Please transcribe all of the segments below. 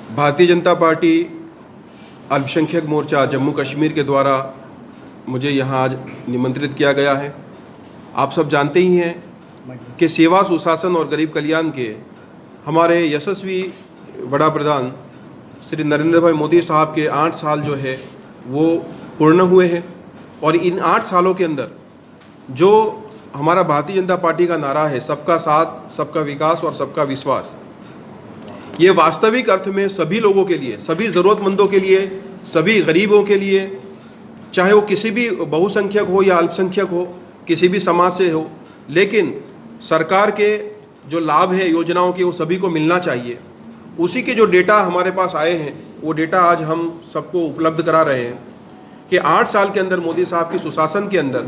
Bharatiya Janata party अल्पसंख्यक मोर्चा जम्मू कश्मीर के द्वारा मुझे यहाँ आज निमंत्रित किया गया है। आप सब जानते ही हैं कि सेवा, सुशासन और गरीब कल्याण के हमारे यशस्वी वड़ा प्रधान श्री नरेंद्र भाई मोदी साहब के 8 साल जो है वो पूर्ण हुए हैं और इन 8 सालों के अंदर जो हमारा भारतीय जनता पार्टी का नारा है, सबका साथ, सबका विकास और सबका विश्वास, ये वास्तविक अर्थ में सभी लोगों के लिए, सभी ज़रूरतमंदों के लिए, सभी गरीबों के लिए, चाहे वो किसी भी बहुसंख्यक हो या अल्पसंख्यक हो, किसी भी समाज से हो, लेकिन सरकार के जो लाभ है योजनाओं के वो सभी को मिलना चाहिए। उसी के जो डेटा हमारे पास आए हैं वो डेटा आज हम सबको उपलब्ध करा रहे हैं कि 8 साल के अंदर मोदी साहब की सुशासन के अंदर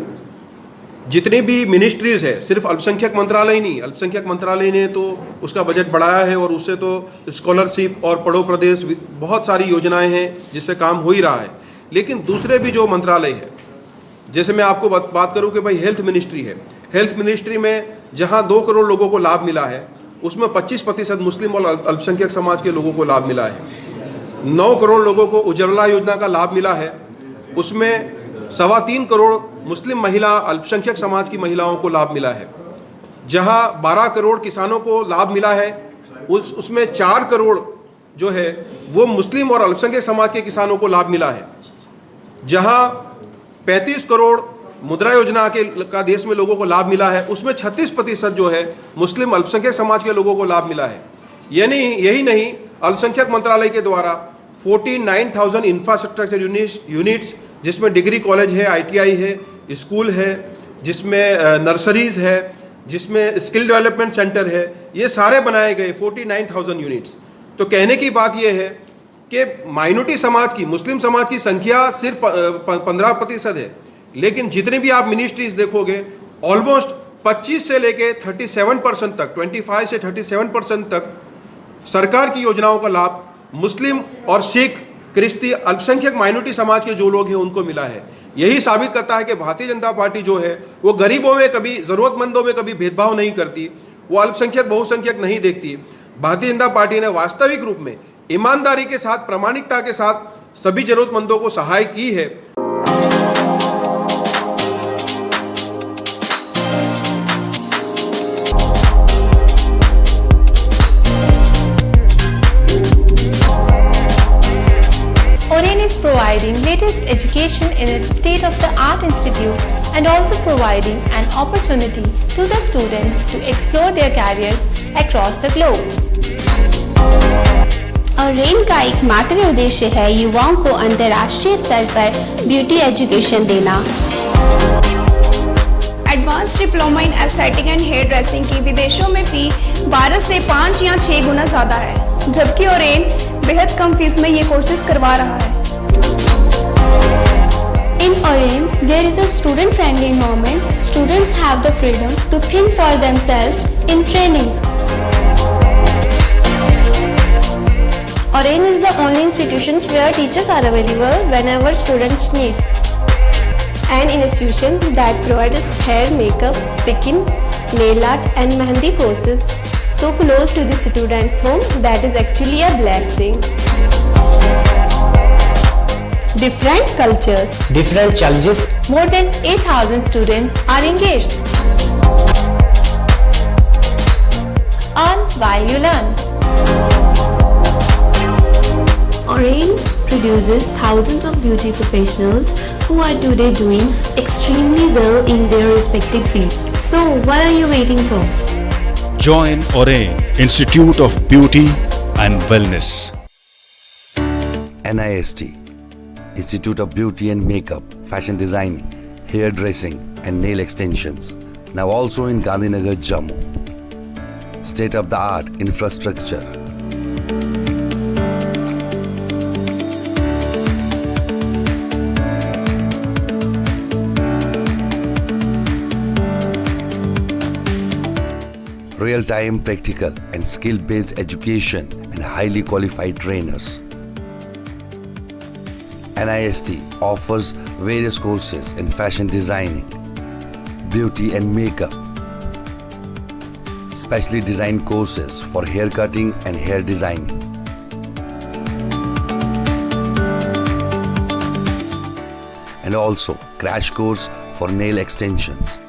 जितने भी मिनिस्ट्रीज़ है, सिर्फ अल्पसंख्यक मंत्रालय नहीं, अल्पसंख्यक मंत्रालय ने तो उसका बजट बढ़ाया है और उससे तो स्कॉलरशिप और पढ़ो प्रदेश बहुत सारी योजनाएं हैं जिससे काम हो ही रहा है। लेकिन दूसरे भी जो मंत्रालय है, जैसे मैं आपको बात करूं कि भाई हेल्थ मिनिस्ट्री है, हेल्थ मिनिस्ट्री में जहां 2 करोड़ लोगों को लाभ मिला है उसमें 25% मुस्लिम और अल्पसंख्यक समाज के लोगों को लाभ मिला है। 9 करोड़ लोगों को उज्ज्वला योजना का लाभ मिला है, उसमें 3.25 करोड़ मुस्लिम महिला अल्पसंख्यक समाज की महिलाओं को लाभ मिला है। जहां 12 करोड़ किसानों को लाभ मिला है उसमें 4 करोड़ जो है वो मुस्लिम और अल्पसंख्यक समाज के किसानों को लाभ मिला है। जहां 35 करोड़ मुद्रा योजना का देश में लोगों को लाभ मिला है उसमें 36% जो है मुस्लिम अल्पसंख्यक समाज के लोगों को लाभ मिला है। यानी यही नहीं, अल्पसंख्यक मंत्रालय के द्वारा 49,000 इंफ्रास्ट्रक्चर यूनिट्स जिसमें डिग्री कॉलेज है, ITI है, स्कूल है, जिसमें नर्सरीज है, जिसमें स्किल डेवलपमेंट सेंटर है, ये सारे बनाए गए 49,000 यूनिट्स। तो कहने की बात ये है कि माइनॉरिटी समाज की, मुस्लिम समाज की संख्या सिर्फ 15% है, लेकिन जितने भी आप मिनिस्ट्रीज देखोगे ऑलमोस्ट 25 से लेके 37% तक, 25 से 37% तक सरकार की योजनाओं का लाभ मुस्लिम और सिख, क्रिस्ती, अल्पसंख्यक माइनॉरिटी समाज के जो लोग हैं उनको मिला है। यही साबित करता है कि भारतीय जनता पार्टी जो है वो गरीबों में कभी, ज़रूरतमंदों में कभी भेदभाव नहीं करती, वो अल्पसंख्यक बहुसंख्यक नहीं देखती। भारतीय जनता पार्टी ने वास्तविक रूप में ईमानदारी के साथ, प्रामाणिकता के साथ सभी जरूरतमंदों को सहाय की है। Oren is providing latest education in its state-of-the-art institute and also providing an opportunity to the students to explore their careers across the globe. Oren का एकमात्र उद्देश्य है युवाओं को अंतर्राष्ट्रीय स्तर पर ब्यूटी एजुकेशन देना। Advance diploma in aesthetic and hair dressing की विदेशों में फी 12 से 5 या 6 गुना ज़्यादा है, जबकि ओरेन बेहद कम फीस में ये कोर्सेज करवा रहा है। In Oren, there is a student-friendly environment. Students have the freedom to think for themselves in training. Oren is the only institution where teachers are available whenever students need. An institution that provides hair, makeup, skin, nail art and mehendi courses so close to the students' home that is actually a blessing. Different cultures, different challenges. More than 8,000 students are engaged. Earn while you learn. Oren produces thousands of beauty professionals who are today doing extremely well in their respective field. So what are you waiting for? Join Oren Institute of Beauty and Wellness. NIST, Institute of Beauty and Makeup, Fashion Designing, Hair Dressing and Nail Extensions. Now also in Gandhinagar, Jammu. State-of-the-art infrastructure. Real-time practical and skill-based education and highly qualified trainers. NIST offers various courses in fashion designing, beauty and makeup, specially designed courses for hair cutting and hair designing, and also crash course for nail extensions.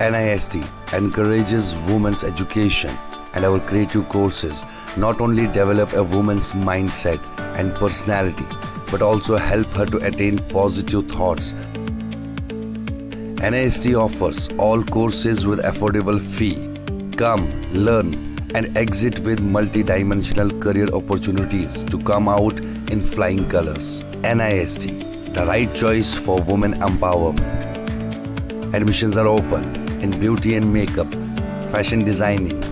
NIST encourages women's education, and our creative courses not only develop a woman's mindset and personality but also help her to attain positive thoughts. NIST offers all courses with affordable fee. Come, learn and exit with multi-dimensional career opportunities to come out in flying colors. NIST, the right choice for women empowerment. Admissions are open in beauty and makeup, fashion designing,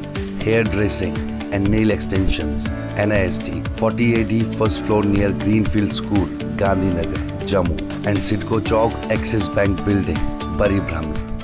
hairdressing and nail extensions. NIST, 40AD first floor near Greenfield School, Gandhinagar, Jammu, and Sidco Chowk, Axis Bank Building, Bari Brahman.